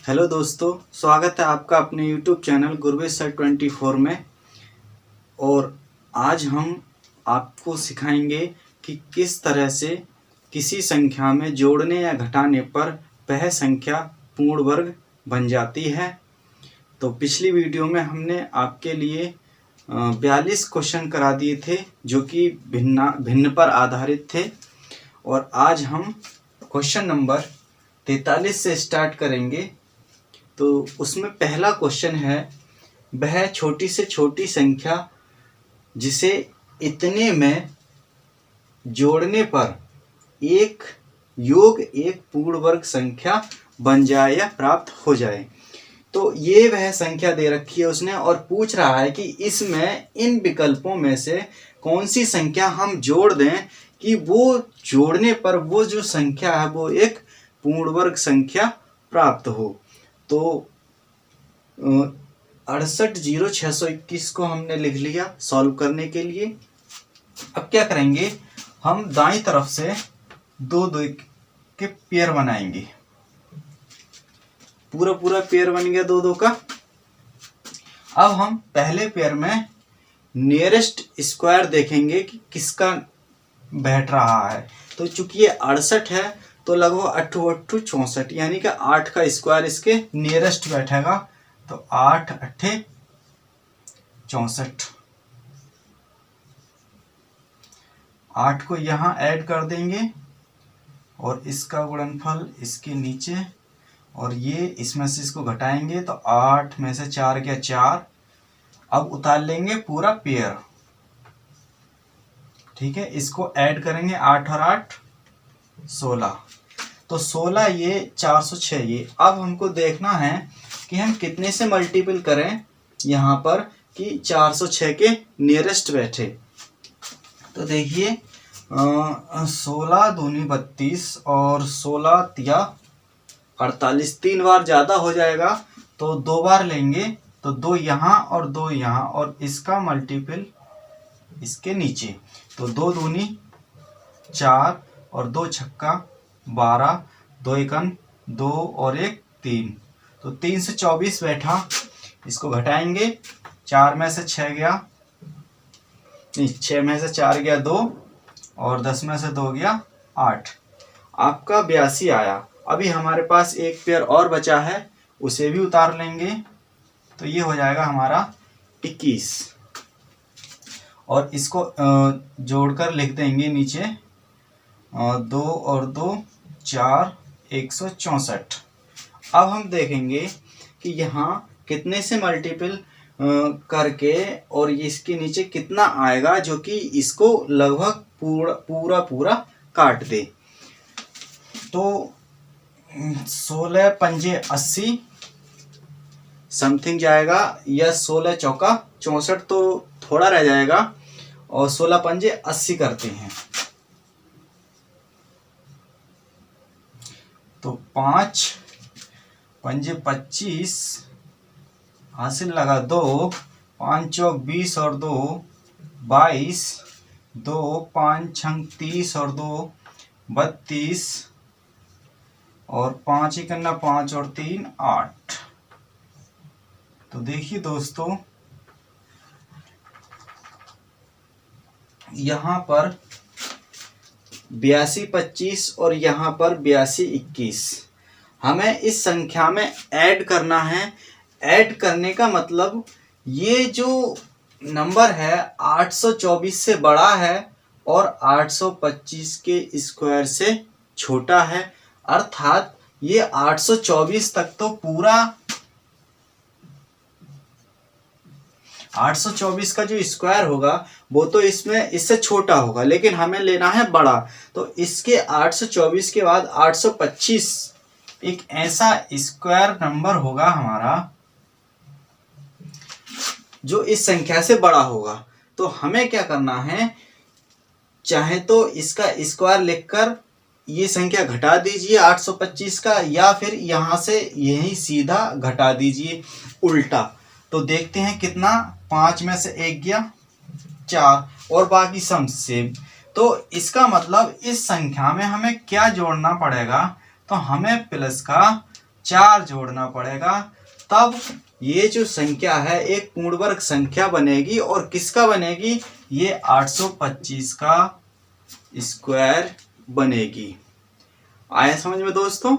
Hello दोस्तों, स्वागत है आपका अपने YouTube चैनल गुरवेश सर 24 में। और आज हम आपको सिखाएंगे कि किस तरह से किसी संख्या में जोड़ने या घटाने पर वह संख्या पूर्ण वर्ग बन जाती है। तो पिछली वीडियो में हमने आपके लिए 42 क्वेश्चन करा दिए थे जो कि भिन्न पर आधारित थे। और आज हम क्वेश्चन नंबर 43 से स्टार्ट करेंगे। तो उसमें पहला क्वेश्चन है, वह छोटी से छोटी संख्या जिसे इतने में जोड़ने पर एक पूर्ण वर्ग संख्या बन जाए या प्राप्त हो जाए। तो ये वह संख्या दे रखी है उसने और पूछ रहा है कि इसमें इन विकल्पों में से कौन सी संख्या हम जोड़ दें कि वो जोड़ने पर वो जो संख्या है वो एक पूर्ण वर्ग संख्या प्राप्त हो। तो 680621 को हमने लिख लिया सॉल्व करने के लिए। अब क्या करेंगे, हम दाईं तरफ से दो के पेयर बनाएंगे। पूरा पेयर बन गया दो का। अब हम पहले पेयर में नियरेस्ट स्क्वायर देखेंगे कि किसका बैठ रहा है। तो चूंकि ये 68 है तो लगभग 8 64 यानी कि 8 का स्क्वायर इसके नियरेस्ट बैठेगा। तो 8 8 64, 8 को यहाँ ऐड कर देंगे और इसका गुणनफल इसके नीचे और ये इसमें से इसको घटाएंगे तो 8 में से 4 गया 4। अब उतार लेंगे पूरा पेयर, ठीक है। इसको ऐड करेंगे 8 और 8 16, तो 16 ये 406 ये। अब हमको देखना है कि हम कितने से मल्टीपल करें यहाँ पर कि 406 के नियरेस्ट बैठे। तो देखिए 16 दूनी 32 और 16 तिया 48, 3 बार ज़्यादा हो जाएगा तो 2 बार लेंगे। तो 2 यहाँ और 2 यहाँ और इसका मल्टीपल इसके नीचे। तो 2 दूनी 4 और 2 छक्का 12, 2 एकन 2 और 1 3, तो 324 बैठा। इसको घटाएंगे, 4 में से 6 गया, नहीं 6 में से 4 गया 2 और 10 में से 2 गया 8। आपका 82 आया। अभी हमारे पास एक पेयर और बचा है, उसे भी उतार लेंगे। तो ये हो जाएगा हमारा 21 और इसको जोड़कर लिख देंगे नीचे 2 और 2 4 164। अब हम देखेंगे कि यहाँ कितने से मल्टीपल करके और इसके नीचे कितना आएगा जो कि इसको लगभग पूरा काट दे। तो 16 पंजे 80 समथिंग जाएगा या 16 चौका 64 तो थोड़ा रह जाएगा और 16 पंजे 80 करते हैं। तो 5 पंजे 25 हासिल लगा 2, 5 चौक 20 और 2 22, 2 5 छंग 30 और 2 32 और 5 इकन्ना 5 और 3 8। तो देखिए दोस्तों, यहाँ पर 82 25 और यहाँ पर 82 21 हमें इस संख्या में ऐड करना है। ऐड करने का मतलब ये जो नंबर है 824 से बड़ा है और 825 के स्क्वायर से छोटा है, अर्थात ये 824 तक तो पूरा 824 का जो स्क्वायर होगा वो तो इसमें इससे छोटा होगा, लेकिन हमें लेना है बड़ा। तो इसके 824 के बाद 825 एक ऐसा स्क्वायर नंबर होगा हमारा जो इस संख्या से बड़ा होगा। तो हमें क्या करना है, चाहे तो इसका स्क्वायर लिखकर ये संख्या घटा दीजिए 825 का, या फिर यहाँ से यही सीधा घटा दीजिए उल्टा। तो देखते हैं कितना, 5 में से 1 गया 4 और बाकी सम सेम। तो इसका मतलब इस संख्या में हमें क्या जोड़ना पड़ेगा, तो हमें प्लस का 4 जोड़ना पड़ेगा, तब ये जो संख्या है एक पूर्ण वर्ग संख्या बनेगी। और किसका बनेगी? ये 825 का स्क्वायर बनेगी। आया समझ में दोस्तों?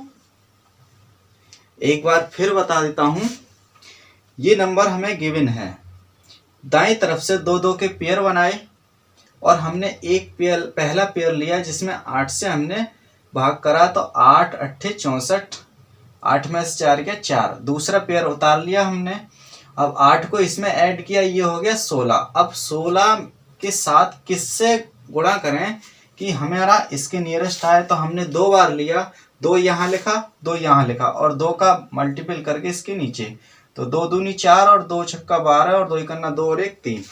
एक बार फिर बता देता हूं, ये नंबर हमें गिवन है, दाईं तरफ से 2 के पेयर बनाए और हमने एक पेयर, पहला पेयर लिया जिसमें 8 से हमने भाग करा तो 8 8 64, 8 में से 4 गया 4। दूसरा पेयर उतार लिया हमने, अब 8 को इसमें ऐड किया, ये हो गया 16। अब 16 के साथ किससे गुणा करें कि हमारा इसके नियरेस्ट आए, तो हमने 2 बार लिया, 2 यहाँ लिखा 2 यहाँ लिखा और 2 का मल्टीपल करके इसके नीचे, तो 2 दूनी 4 और 2 छक्का 12 और 2 इकन्ना 2 और 1 3,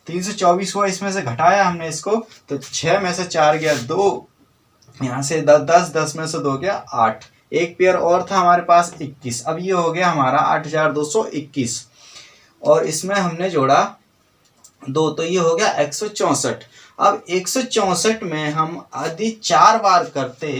324 हुआ। इसमें से घटाया हमने इसको तो 6 में से 4 गया 2, यहाँ से 10 10 में से 2 गया 8। एक पेयर और था हमारे पास 21। अब ये हो गया हमारा 8221 और इसमें हमने जोड़ा 2 तो ये हो गया 164। अब 164 में हम यदि 4 बार करते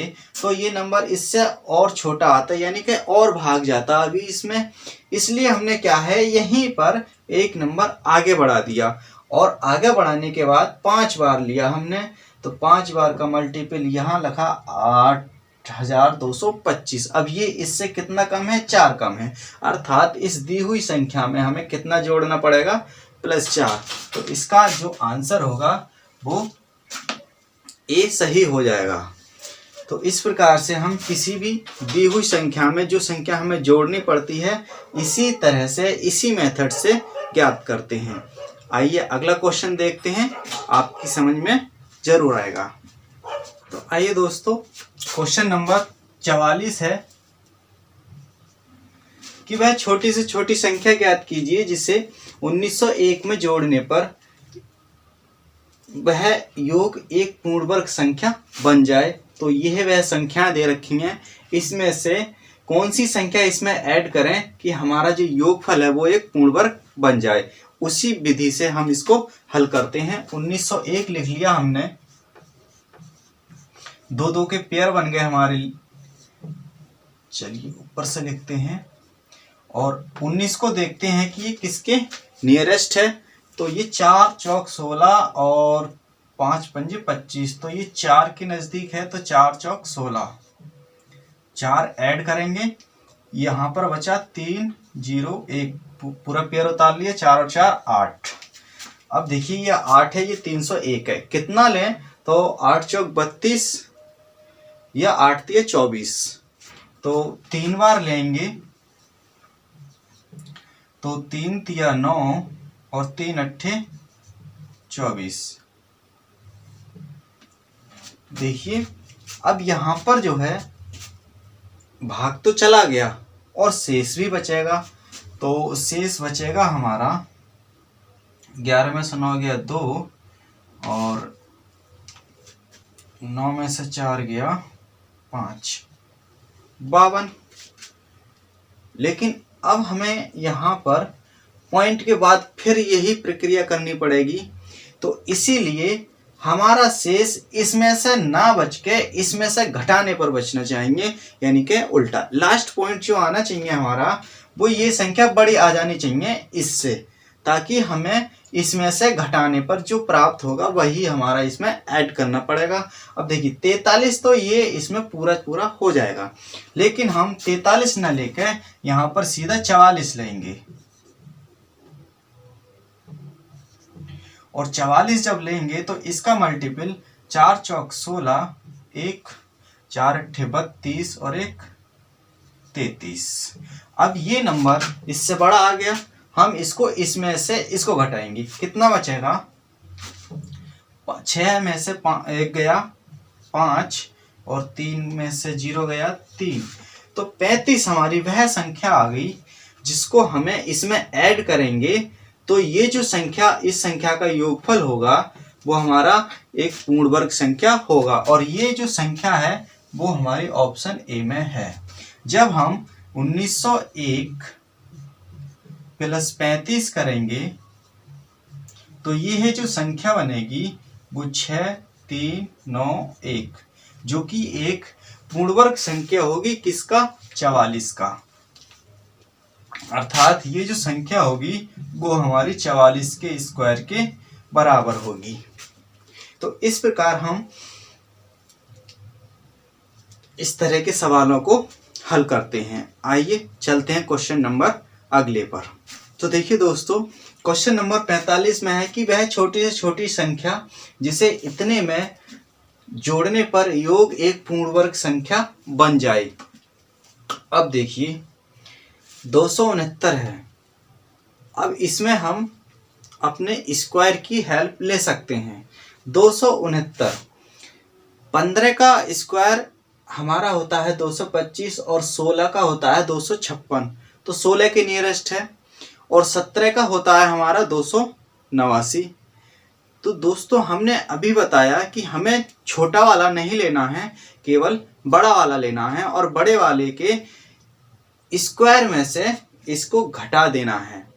तो ये नंबर इससे और छोटा आता, यानी कि और भाग जाता अभी इसमें। इसलिए हमने क्या है, यहीं पर एक नंबर आगे बढ़ा दिया और आगे बढ़ाने के बाद 5 बार लिया हमने, तो 5 बार का मल्टीपल यहाँ लिखा 8225। अब ये इससे कितना कम है? 4 कम है, अर्थात इस दी हुई संख्या में हमें कितना जोड़ना पड़ेगा? +4। तो इसका जो आंसर होगा वो ए सही हो जाएगा। तो इस प्रकार से हम किसी भी दी हुई संख्या में जो संख्या हमें जोड़नी पड़ती है, इसी तरह से इसी मेथड से ज्ञात करते हैं। आइए अगला क्वेश्चन देखते हैं, आपकी समझ में जरूर आएगा। तो आइए दोस्तों, क्वेश्चन नंबर 44 है कि वह छोटी से छोटी संख्या ज्ञात कीजिए जिसे 1901 में जोड़ने पर वह योग एक पूर्ण वर्ग संख्या बन जाए। तो यह वह संख्या दे रखी हैं, इसमें से कौन सी संख्या इसमें ऐड करें कि हमारा जो योगफल है वो एक पूर्ण वर्ग बन जाए। उसी विधि से हम इसको हल करते हैं। 1901 लिख लिया हमने, 2 के पेयर बन गए हमारे। चलिए ऊपर से लिखते हैं और 19 को देखते हैं कि ये किसके नियरेस्ट है। तो ये 4 चौक 16 और 5 पंजे 25, तो ये 4 के नजदीक है, तो 4 चौक 16। 4 ऐड करेंगे, यहाँ पर बचा 3 0 1, पूरा पेयर उतार लिया, 4 और 4 8। अब देखिए ये 8 है, ये 301 है, कितना लें? तो 8 चौक 32 या 8 तिया 24, तो 3 बार लेंगे, तो 3 तिया 9 और 3 अट्ठे 24। देखिए अब यहां पर जो है भाग तो चला गया और शेष भी बचेगा, तो शेष बचेगा हमारा 11 में से 9 गया 2 और 9 में से 4 गया 5, 52। लेकिन अब हमें यहाँ पर पॉइंट के बाद फिर यही प्रक्रिया करनी पड़ेगी, तो इसीलिए हमारा शेष इसमें से ना बच के इसमें से घटाने पर बचना चाहिए, यानी कि उल्टा। लास्ट पॉइंट जो आना चाहिए हमारा, वो ये संख्या बड़ी आ जानी चाहिए इससे, ताकि हमें इसमें से घटाने पर जो प्राप्त होगा वही हमारा इसमें ऐड करना पड़ेगा। अब देखिए 43 तो ये इसमें पूरा हो जाएगा, लेकिन हम 43 ना लेकर यहाँ पर सीधा 44 लेंगे। और 44 जब लेंगे तो इसका मल्टीपल 4 चौक 16, 1 4 अट्ठे 32 और 1 33। अब ये नंबर इससे बड़ा आ गया, हम इसको इसमें से इसको घटाएंगे, कितना बचेगा? 6 में से 1 गया 5 और 3 में से 0 गया 3, तो 35 हमारी वह संख्या आ गई जिसको हमें इसमें ऐड करेंगे। तो ये जो संख्या, इस संख्या का योगफल होगा वो हमारा एक पूर्ण वर्ग संख्या होगा, और ये जो संख्या है वो हमारी ऑप्शन ए में है। जब हम 1901 प्लस 35 करेंगे तो ये है जो संख्या बनेगी वो 6 3 9 1, जो कि एक पूर्ण वर्ग संख्या होगी, किसका? 44 का। अर्थात ये जो संख्या होगी वो हमारी 44 के स्क्वायर के बराबर होगी। तो इस प्रकार हम इस तरह के सवालों को हल करते हैं। आइए चलते हैं क्वेश्चन नंबर अगले पर। तो देखिए दोस्तों, क्वेश्चन नंबर 45 में है कि वह छोटी से छोटी संख्या जिसे इतने में जोड़ने पर योग एक पूर्ण वर्ग संख्या बन जाए। अब देखिए 269 है। अब इसमें हम अपने स्क्वायर की हेल्प ले सकते हैं। 269, 15 का स्क्वायर हमारा होता है 225 और 16 का होता है 256। तो 16 के नियरेस्ट है और 17 का होता है हमारा 289। तो दोस्तों हमने अभी बताया कि हमें छोटा वाला नहीं लेना है, केवल बड़ा वाला लेना है और बड़े वाले के स्क्वायर में से इसको घटा देना है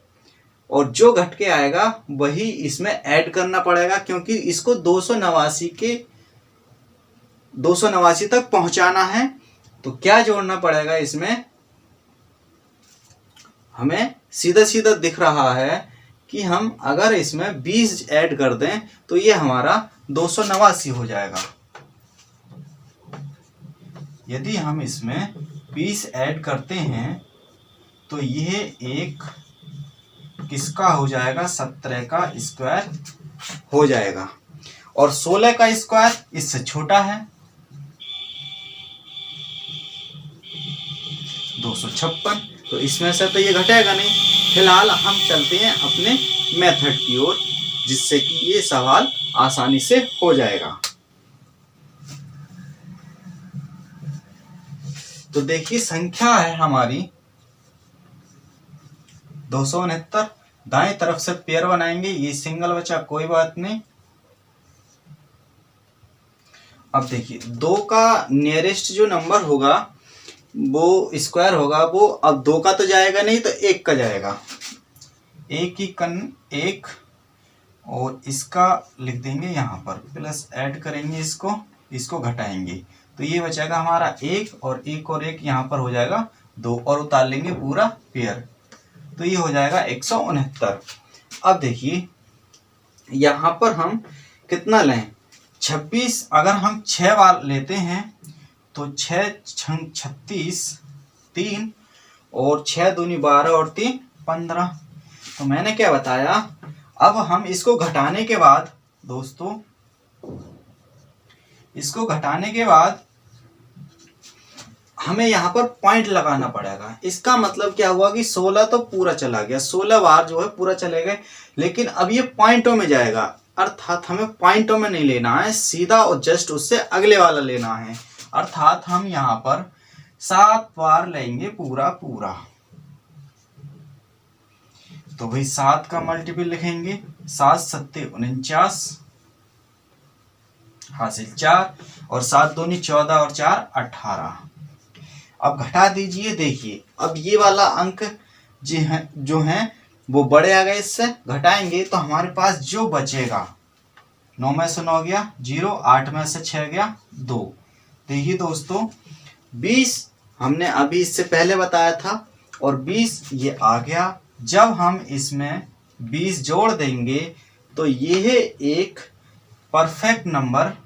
और जो घट के आएगा वही इसमें ऐड करना पड़ेगा, क्योंकि इसको 289 तक पहुंचाना है। तो क्या जोड़ना पड़ेगा इसमें, हमें सीधा सीधा दिख रहा है कि हम अगर इसमें 20 ऐड कर दें तो ये हमारा 289 हो जाएगा। यदि हम इसमें 20 ऐड करते हैं तो ये एक किसका हो जाएगा, 17 का स्क्वायर हो जाएगा और 16 का स्क्वायर इससे छोटा है 256। तो इसमें से तो ये घटेगा नहीं। फिलहाल हम चलते हैं अपने मेथड की ओर, जिससे कि ये सवाल आसानी से हो जाएगा। तो देखिए संख्या है हमारी 269। दाएं तरफ से पेयर बनाएंगे, ये सिंगल बचा कोई बात नहीं। अब देखिए 2 का नियरेस्ट जो नंबर होगा वो स्क्वायर होगा, वो अब 2 का तो जाएगा नहीं तो 1 का जाएगा। 1 की कन 1 और इसका लिख देंगे यहाँ पर प्लस, ऐड करेंगे इसको घटाएंगे तो ये बचेगा हमारा 1 और 1 यहाँ पर हो जाएगा 2 और उतार लेंगे पूरा पेयर, तो ये हो जाएगा 169। अब देखिए यहाँ पर हम कितना लें, 26। अगर हम 6 बार लेते हैं तो 6 छंग 36, 3 और 6 दूनी 12 और 3 15। तो मैंने क्या बताया, अब हम इसको घटाने के बाद दोस्तों, इसको घटाने के बाद हमें यहाँ पर पॉइंट लगाना पड़ेगा। इसका मतलब क्या हुआ कि 16 तो पूरा चला गया, 16 बार जो है पूरा चले गए, लेकिन अब ये पॉइंटों में जाएगा। अर्थात हमें पॉइंटों में नहीं लेना है, सीधा और जस्ट उससे अगले वाला लेना है। अर्थात हम यहाँ पर 7 बार लेंगे पूरा। तो भाई 7 का मल्टीपल लिखेंगे, 7 सत्ते 49 हासिल 4 और 7 दूनी 14 और 4 18। अब घटा दीजिए। देखिए अब ये वाला अंक जो है वो बड़े आ गए, इससे घटाएंगे तो हमारे पास जो बचेगा 9 में से 9 गया 0, 8 में से 6 गया 2। देखिए दोस्तों 20 हमने अभी इससे पहले बताया था और 20 ये आ गया। जब हम इसमें 20 जोड़ देंगे तो यह एक परफेक्ट नंबर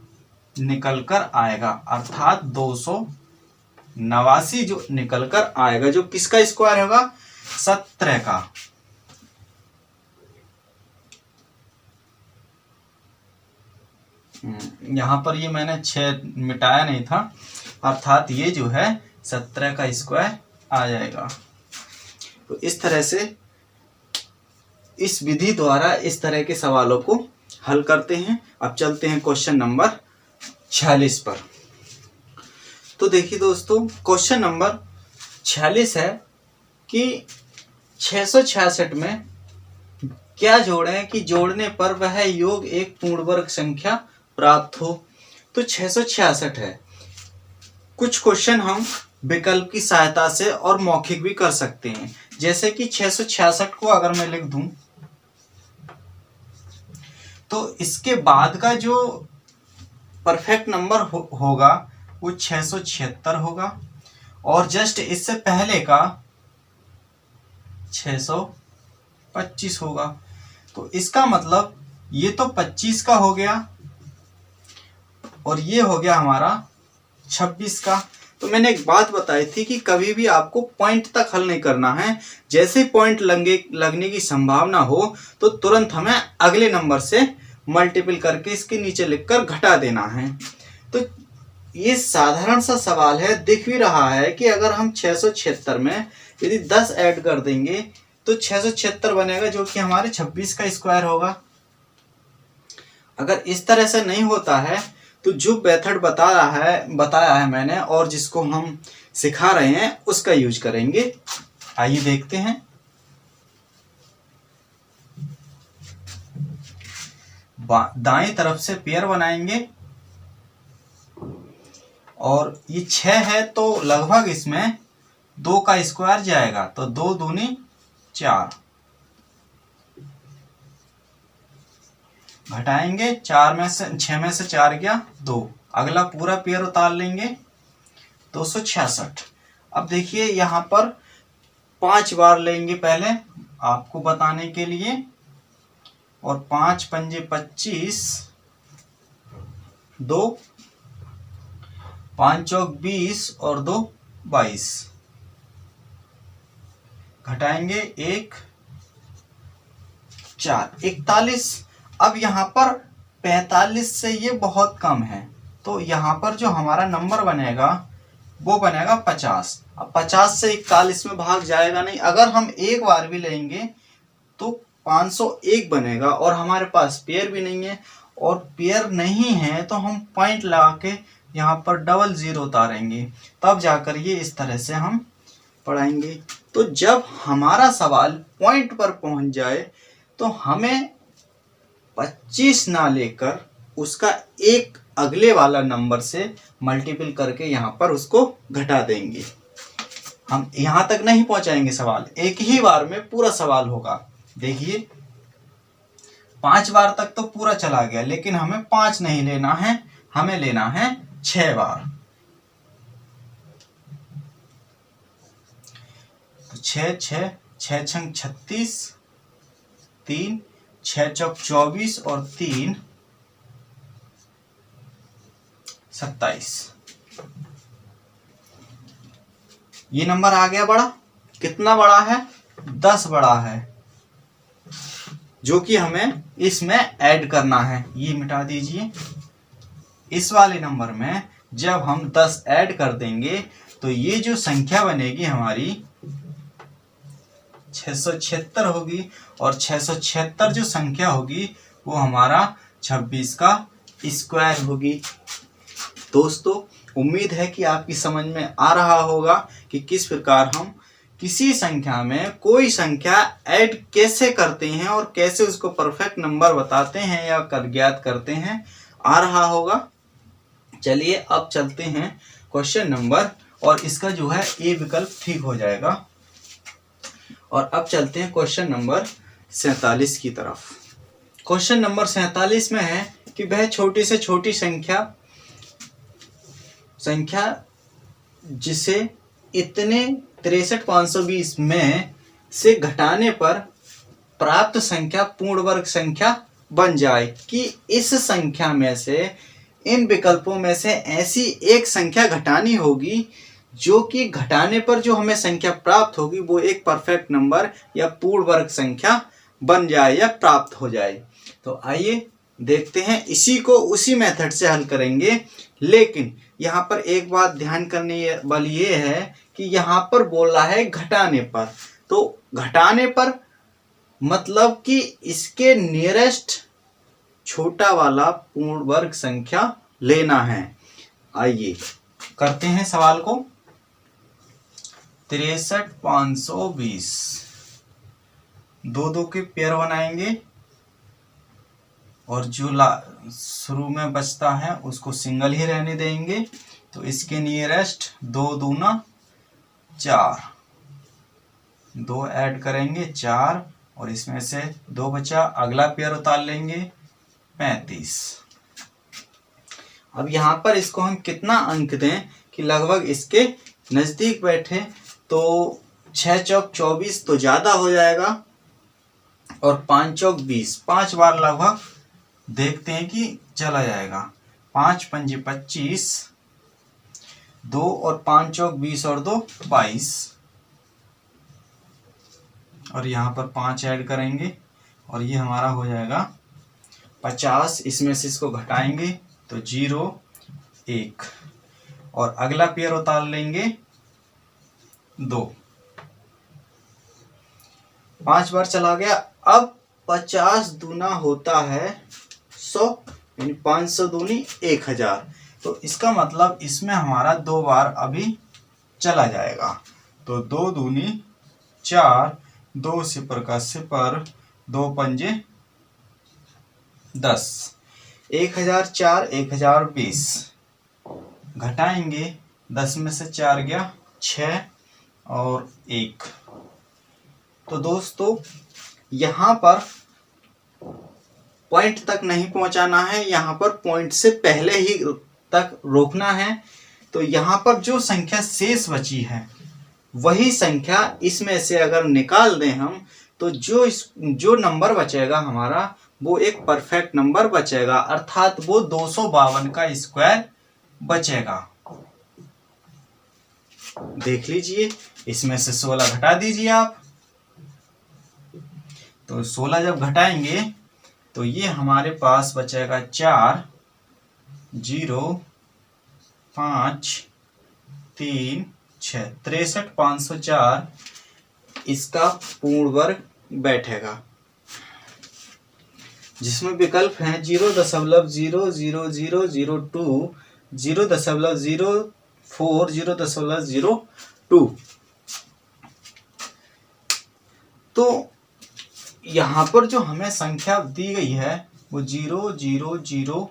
निकल कर आएगा, अर्थात 289 जो निकल कर आएगा, जो किसका स्क्वायर होगा, 17 का। यहाँ पर ये मैंने 6 मिटाया नहीं था, अर्थात ये जो है 17 का स्क्वायर आ जाएगा। तो इस तरह से इस विधि द्वारा इस तरह के सवालों को हल करते हैं। अब चलते हैं क्वेश्चन नंबर 46 पर। तो देखिए दोस्तों क्वेश्चन नंबर 46 है कि 666 में क्या जोड़ें कि जोड़ने पर वह योग एक पूर्ण वर्ग संख्या प्राप्त हो। तो 666 है। कुछ क्वेश्चन हम विकल्प की सहायता से और मौखिक भी कर सकते हैं। जैसे कि 666 को अगर मैं लिख दूं तो इसके बाद का जो परफेक्ट नंबर होगा वो 676 होगा और जस्ट इससे पहले का 625 होगा। तो इसका मतलब ये तो 25 का हो गया और ये हो गया हमारा 26 का। तो मैंने एक बात बताई थी कि कभी भी आपको पॉइंट तक हल नहीं करना है, जैसे पॉइंट लगने की संभावना हो तो तुरंत हमें अगले नंबर से मल्टीपल करके इसके नीचे लिखकर घटा देना है। तो ये साधारण सा सवाल है, दिख भी रहा है कि अगर हम 676 में यदि 10 ऐड कर देंगे तो 676 बनेगा, जो कि हमारे 26 का स्क्वायर होगा। अगर इस तरह से नहीं होता है तो जो मेथड बताया है मैंने और जिसको हम सिखा रहे हैं उसका यूज करेंगे। आइए देखते हैं। दाएं तरफ से पेयर बनाएंगे और ये 6 है तो लगभग इसमें 2 का स्क्वायर जाएगा, तो 2 दूनी 4, घटाएंगे 4 में से 6 में से 4 गया 2, अगला पूरा पेयर उतार लेंगे 266। अब देखिए यहाँ पर 5 बार लेंगे पहले आपको बताने के लिए, और 5 पंजे 25, 2 5 चौक 20 और 2 22, घटाएंगे 1 4 41। अब यहाँ पर 45 से ये बहुत कम है, तो यहाँ पर जो हमारा नंबर बनेगा वो बनेगा 50। अब 50 से 41 में भाग जाएगा नहीं, अगर हम एक बार भी लेंगे तो 501 बनेगा, और हमारे पास पेयर भी नहीं है, और पेयर नहीं है तो हम पॉइंट लगा के यहाँ पर डबल जीरो उतारेंगे, तब जाकर ये इस तरह से हम पढ़ाएंगे। तो जब हमारा सवाल पॉइंट पर पहुंच जाए तो हमें 25 ना लेकर उसका एक अगले वाला नंबर से मल्टीपल करके यहाँ पर उसको घटा देंगे। हम यहाँ तक नहीं पहुंचाएंगे सवाल, एक ही बार में पूरा सवाल होगा। देखिए 5 बार तक तो पूरा चला गया, लेकिन हमें 5 नहीं लेना है, हमें लेना है 6 बार। तो 6 6 6 छंग 36, 3 6 चौक 24 और 3 27। ये नंबर आ गया बड़ा। कितना बड़ा है? 10 बड़ा है, जो कि हमें इसमें ऐड करना है। ये मिटा दीजिए। इस वाले नंबर में जब हम 10 ऐड कर देंगे तो ये जो संख्या बनेगी हमारी 676 होगी, और 676 जो संख्या होगी वो हमारा 26 का स्क्वायर होगी। दोस्तों, उम्मीद है कि आपकी समझ में आ रहा होगा कि किस प्रकार हम किसी संख्या में कोई संख्या ऐड कैसे करते हैं और कैसे उसको परफेक्ट नंबर बताते हैं या कर ज्ञात करते हैं। आ रहा होगा। चलिए अब चलते हैं क्वेश्चन नंबर, और इसका जो है ए विकल्प ठीक हो जाएगा। और अब चलते हैं क्वेश्चन नंबर 47 की तरफ। क्वेश्चन नंबर 47 में है कि वह छोटी से छोटी संख्या जिसे इतने 63,520 में से घटाने पर प्राप्त संख्या पूर्ण वर्ग संख्या बन जाए कि इस संख्या में से इन विकल्पों में से ऐसी एक संख्या घटानी होगी जो कि घटाने पर जो हमें संख्या प्राप्त होगी वो एक परफेक्ट नंबर या पूर्ण वर्ग संख्या बन जाए या प्राप्त हो जाए। तो आइए देखते हैं, इसी को उसी मेथड से हल करेंगे। लेकिन यहाँ पर एक बात ध्यान करने वाली ये है कि यहाँ पर बोल रहा है घटाने पर, तो घटाने पर मतलब कि इसके नियरेस्ट छोटा वाला पूर्ण वर्ग संख्या लेना है। आइए करते हैं सवाल को। 63,520 दो के पेयर बनाएंगे, और जो शुरू में बचता है उसको सिंगल ही रहने देंगे। तो इसके नियरेस्ट 2 दूना 4, 2 ऐड करेंगे 4, और इसमें से 2 बचा, अगला पेयर उतार लेंगे 35। अब यहाँ पर इसको हम कितना अंक दें कि लगभग इसके नज़दीक बैठे, तो 6 चौक 24 तो ज़्यादा हो जाएगा, और 5 चौक 20, 5 बार लगभग देखते हैं कि चला जाएगा। 5 पंजे 25, 2 और 5 चौक 20 और 2 22, और यहाँ पर 5 ऐड करेंगे और ये हमारा हो जाएगा 50। इसमें से इसको घटाएंगे तो 0 1, और अगला पेयर उतार लेंगे 2, 5 बार चला गया। अब 50 दूना होता है 100, यानी 500 दूनी 1000। तो इसका मतलब इसमें हमारा 2 बार अभी चला जाएगा। तो 2 दूनी 4, 2 सिपर का सिपर, 2 पंजे 10, 1004 1020, घटाएंगे 10 में से 4 गया 6 और 1। तो दोस्तों यहाँ पर पॉइंट तक नहीं पहुंचाना है, यहाँ पर पॉइंट से पहले ही तक रोकना है। तो यहाँ पर जो संख्या शेष बची है वही संख्या इसमें से अगर निकाल दें हम, तो जो नंबर बचेगा हमारा वो एक परफेक्ट नंबर बचेगा, अर्थात वो 252 का स्क्वायर बचेगा। देख लीजिए, इसमें से 16 घटा दीजिए आप। तो 16 जब घटाएंगे तो ये हमारे पास बचेगा 4 0 5 3 6, 63 504 इसका पूर्ण वर्ग बैठेगा, जिसमें विकल्प हैं 0.000002, 0.04, 0.02। तो यहाँ पर जो हमें संख्या दी गई है वो 000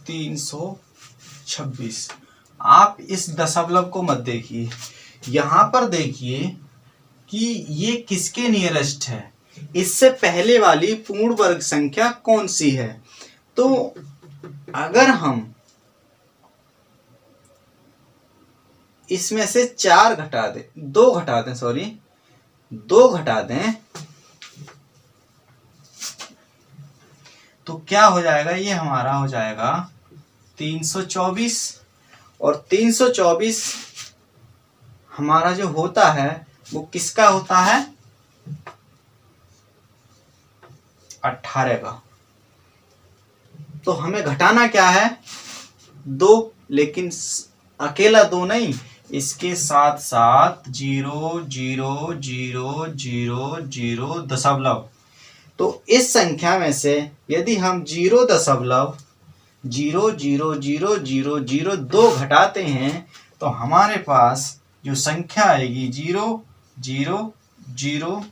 326। आप इस दशमलव को मत देखिए, यहाँ पर देखिए कि ये किसके नियरेस्ट है, इससे पहले वाली पूर्ण वर्ग संख्या कौन सी है। तो अगर हम इसमें से 4 घटा दें, 2 घटा दें, सॉरी 2 घटा दें, तो क्या हो जाएगा, ये हमारा हो जाएगा 324। और 324 हमारा जो होता है वो किसका होता है, 18 का। तो हमें घटाना क्या है, 2, लेकिन अकेला 2 नहीं, इसके साथ साथ 0 0 0 0 0 दशमलव। तो इस संख्या में से यदि हम 0.0000002 घटाते हैं तो हमारे पास जो संख्या आएगी 0 0 0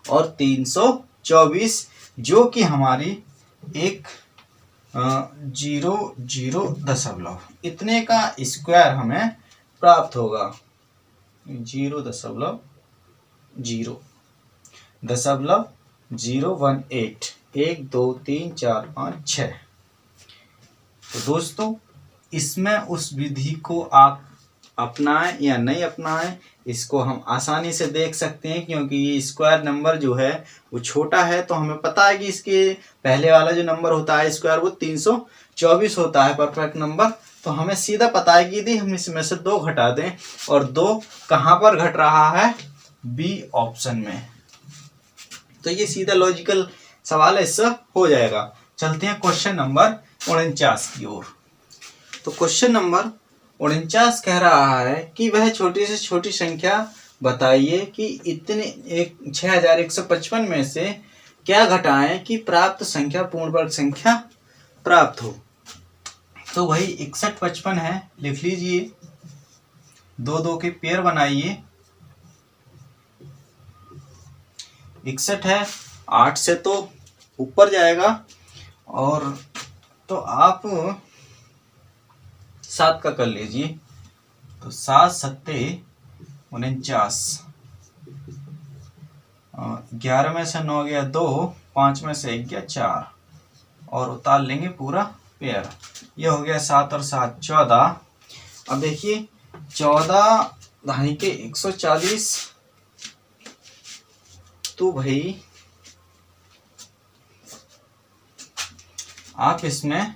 और 324, जो कि हमारी एक 0 दशमलव इतने का स्क्वायर हमें प्राप्त होगा। 0.0 दशमलव 018, 1 2 3 4 5 6। तो दोस्तों इसमें उस विधि को आप अपनाएं या नहीं अपनाएं, इसको हम आसानी से देख सकते हैं, क्योंकि ये स्क्वायर नंबर जो है वो छोटा है। तो हमें पता है कि इसके पहले वाला जो नंबर होता है स्क्वायर वो 324 होता है परफेक्ट नंबर। तो हमें सीधा पता है कि यदि हम इसमें से 2 घटा दें, और 2 कहाँ पर घट रहा है, बी ऑप्शन में। तो ये सीधा लॉजिकल सवाल है, इससे हो जाएगा। चलते हैं क्वेश्चन नंबर 49 की ओर। तो क्वेश्चन नंबर 49 कह रहा है कि वह छोटी से छोटी संख्या बताइए कि इतने 6155 में से क्या घटाएं कि प्राप्त संख्या पूर्ण वर्ग संख्या प्राप्त हो। तो वही 6155 है, लिख लीजिए, 2 2 के पेयर बनाइए। 61 है, 8 से तो ऊपर जाएगा, और तो आप 7 का कर लीजिए। तो 7 सत्ते 49, 11 में से 9 गया 2, 5 में से 1 गया 4, और उतार लेंगे पूरा पेयर। ये हो गया 7 और 7 14। अब देखिए 14 ढाई के 140, तो भाई आप इसमें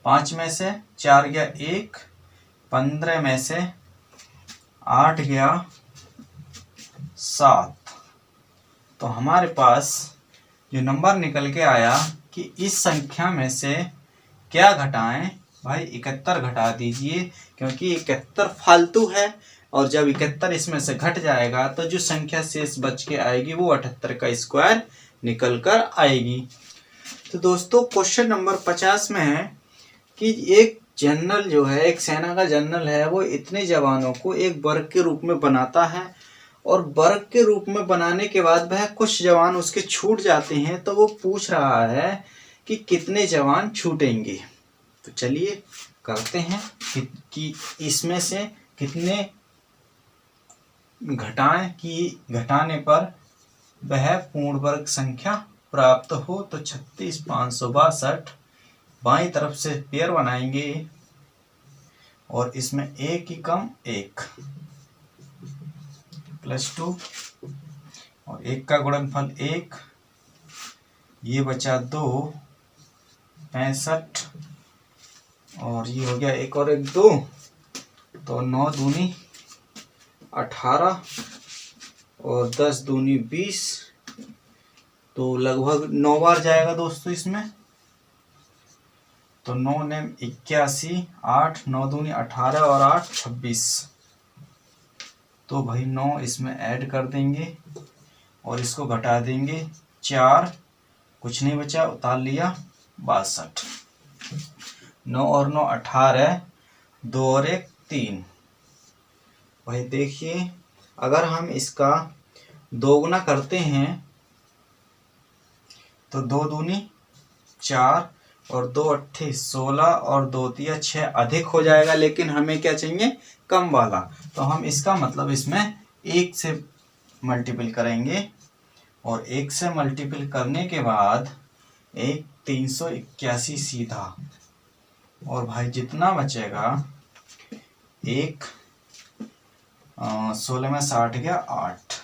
5 में से 4 गया 1, 15 में से 8 गया 7, तो हमारे पास जो नंबर निकल के आया कि इस संख्या में से क्या घटाएं भाई, 71 घटा दीजिए, क्योंकि 71 फालतू है और जब 71 इसमें से घट जाएगा तो जो संख्या शेष बच के आएगी वो 78 का स्क्वायर निकल कर आएगी। तो दोस्तों क्वेश्चन नंबर 50 में है कि एक जनरल जो है, एक सेना का जनरल है, वो इतने जवानों को एक वर्ग के रूप में बनाता है और वर्ग के रूप में बनाने के बाद वह कुछ जवान उसके छूट जाते हैं, तो वो पूछ रहा है कि कितने जवान छूटेंगे। तो चलिए करते हैं कि इसमें से कितने घटाएं कि घटाने पर वह पूर्ण वर्ग संख्या प्राप्त हो। तो 36 562 बाईं तरफ से पेयर बनाएंगे और इसमें एक ही कम 1 +2 और 1 का गुणनफल 1, ये बचा 2 65 और ये हो गया 1 और 1 2, तो 9 दूनी 18 और 10 दूनी 20, तो लगभग 9 बार जाएगा दोस्तों इसमें। तो 9 ने 81, 8 9 दूनी 18 और 8 26, तो भाई 9 इसमें ऐड कर देंगे और इसको घटा देंगे 4, कुछ नहीं बचा, उतार लिया 62। 9 और 9 18, 2 और 1 3। भाई देखिए अगर हम इसका दोगुना करते हैं तो 2 दूनी 4 और 2 अट्ठे 16 और 2 तिया 6 अधिक हो जाएगा, लेकिन हमें क्या चाहिए, कम वाला। तो हम इसका मतलब इसमें 1 से मल्टीपल करेंगे और 1 से मल्टीपल करने के बाद 1 381 सीधा, और भाई जितना बचेगा 1 16 में 60 गया 8,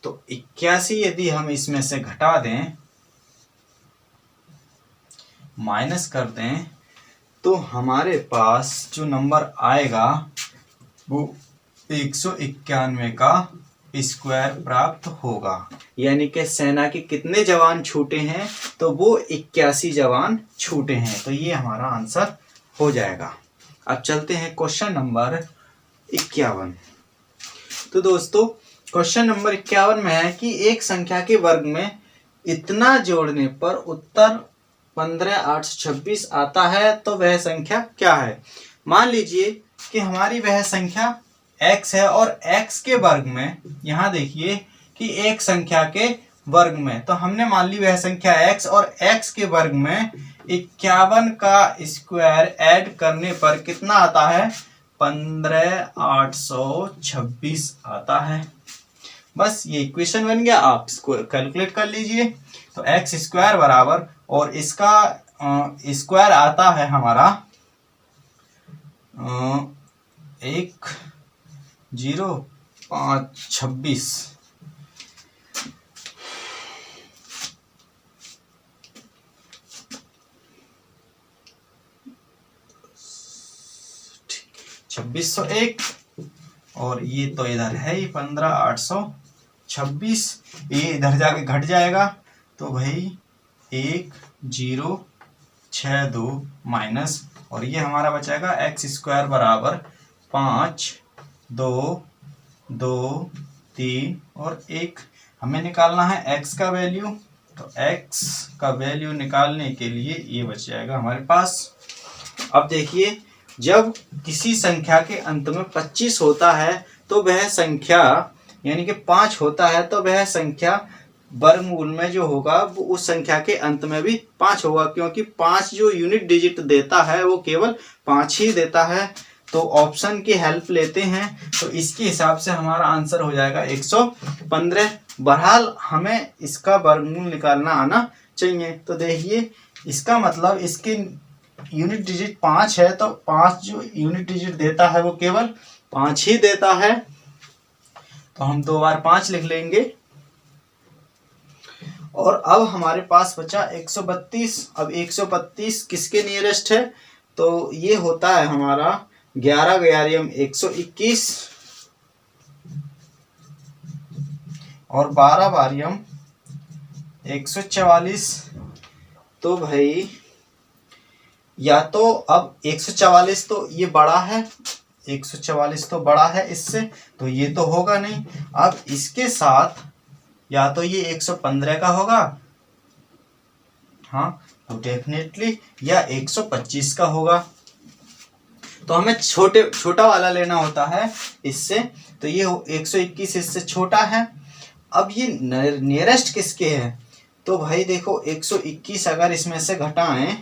तो 81 यदि हम इसमें से घटा दें, माइनस कर दें, तो हमारे पास जो नंबर आएगा वो 191 का स्क्वायर प्राप्त होगा। यानी कि सेना के कितने जवान छूटे हैं, तो वो 81 जवान छूटे हैं। तो ये हमारा आंसर हो जाएगा। अब चलते हैं क्वेश्चन नंबर 51। तो दोस्तों क्वेश्चन नंबर 51 में है कि एक संख्या के वर्ग में इतना जोड़ने पर उत्तर 15826 आता है, तो वह संख्या क्या है। मान लीजिए कि हमारी वह संख्या x है और x के वर्ग में, यहाँ देखिए कि एक संख्या के वर्ग में, तो हमने मान ली वह संख्या x और x के वर्ग में 51 का स्क्वायर ऐड करने पर कितना आता है, 15826 आता है। बस ये इक्वेशन बन गया, आप इसको कैलकुलेट कर लीजिए। तो एक्स स्क्वायर बराबर, और इसका स्क्वायर आता है हमारा 1056। छब्बीस 1 और ये तो इधर है ही 15826, ये इधर जाके घट जाएगा, तो भाई 1062 माइनस, और ये हमारा बचेगा एक्स स्क्वायर बराबर 5 2 2 3 और 1। हमें निकालना है एक्स का वैल्यू, तो एक्स का वैल्यू निकालने के लिए ये बच जाएगा हमारे पास। अब देखिए जब किसी संख्या के अंत में 25 होता है तो वह संख्या, यानी कि 5 होता है तो वह संख्या वर्गमूल में जो होगा वो उस संख्या के अंत में भी 5 होगा, क्योंकि 5 जो यूनिट डिजिट देता है वो केवल 5 ही देता है। तो ऑप्शन की हेल्प लेते हैं, तो इसके हिसाब से हमारा आंसर हो जाएगा 115। बहरहाल हमें इसका वर्गमूल निकालना आना चाहिए। तो देखिए इसका मतलब इसके यूनिट डिजिट 5 है तो 5 जो यूनिट डिजिट देता है वो केवल 5 ही देता है, तो हम 2 बार 5 लिख लेंगे। और अब हमारे पास बचा 132। अब 132 किसके नियरेस्ट है, तो ये होता है हमारा 11 ग्यारह 121 और 12 बारियम 144। तो भाई या तो अब 144 तो ये बड़ा है, 144 तो बड़ा है इससे, तो ये तो होगा नहीं। अब इसके साथ या तो ये 115 का होगा, हाँ तो डेफिनेटली, या 125 का होगा। तो हमें छोटा वाला लेना होता है इससे, तो ये 121 इससे छोटा है। अब ये नियरेस्ट किसके है, तो भाई देखो 121 अगर इसमें से घटाएं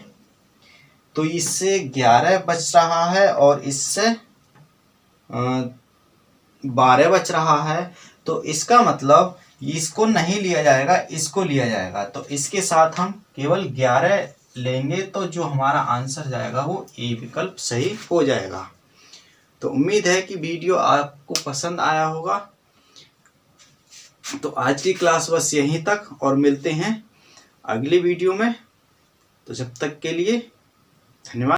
तो इससे 11 बच रहा है और इससे 12 बच रहा है। तो इसका मतलब इसको नहीं लिया जाएगा, इसको लिया जाएगा। तो इसके साथ हम केवल 11 लेंगे, तो जो हमारा आंसर जाएगा वो ए विकल्प सही हो जाएगा। तो उम्मीद है कि वीडियो आपको पसंद आया होगा। तो आज की क्लास बस यहीं तक, और मिलते हैं अगली वीडियो में। तो जब तक के लिए धन्यवाद।